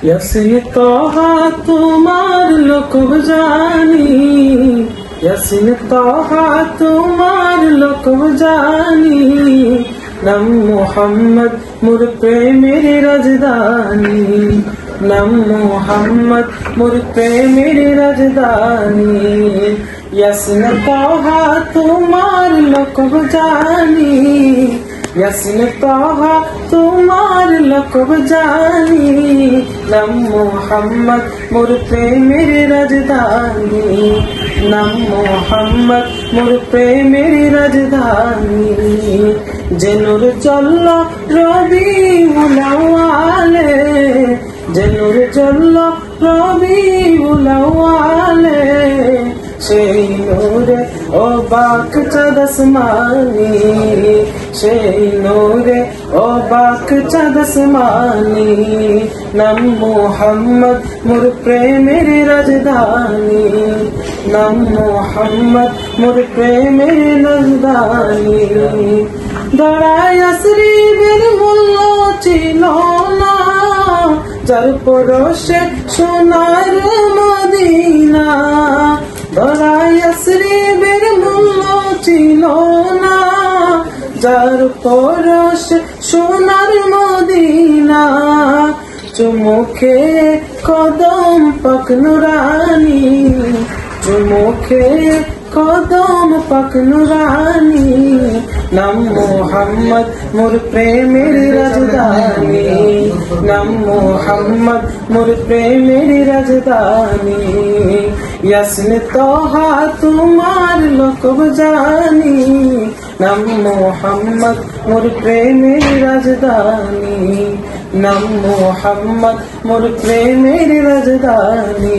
ইয়াসিন তোহা তোমার লোকব জানি, ইয়াসিন তোহা তোমার লোকব জানি, নাম মুহাম্মদ মোর প্রেমের রাজধানী, নাম মুহাম্মদ মোর প্রেমের রাজধানী। ইয়াসিন তোহা তোমার লোকব জানি, ইয়াসিন তোহা তোমার লোকব জানি, নাম মুহাম্মদ মোর প্রেমের রাজধানী, নাম মুহাম্মদ মোর প্রেমের রাজধানী। যে নূর জ্বলল রবিউল আউয়ালে, যে নূর জ্বলল রবিউল আউয়ালে, সেই নূরে অবাক চাঁদ আসমানি, সেই নূরে অবাক চাঁদ আসমানি, নাম মুহাম্মদ মোর প্রেমের রাজধানী, নাম মুহাম্মদ মোর প্রেমের রাজধানী। দাঁড়ায় আসরিবের মূল্য ছিল না, যার পরশে সোনার মদিনা, দাঁড়ায় আসরিবের মূল্য ছিল না, যার পরশে সোনার মদিনা। চুমুখে কদম পাক নুরানি, চুমুখে কদম পাক নুরানি, নাম মুহাম্মদ মোর প্রেমের রাজধানী, নাম মুহাম্মদ মোর প্রেমের রাজধানী। ইয়াসিন তোহা তোমার লোকব জানি, নাম মুহাম্মদ মোর প্রেমের রাজধানী, নাম মুহাম্মদ মোর প্রেমের রাজধানী।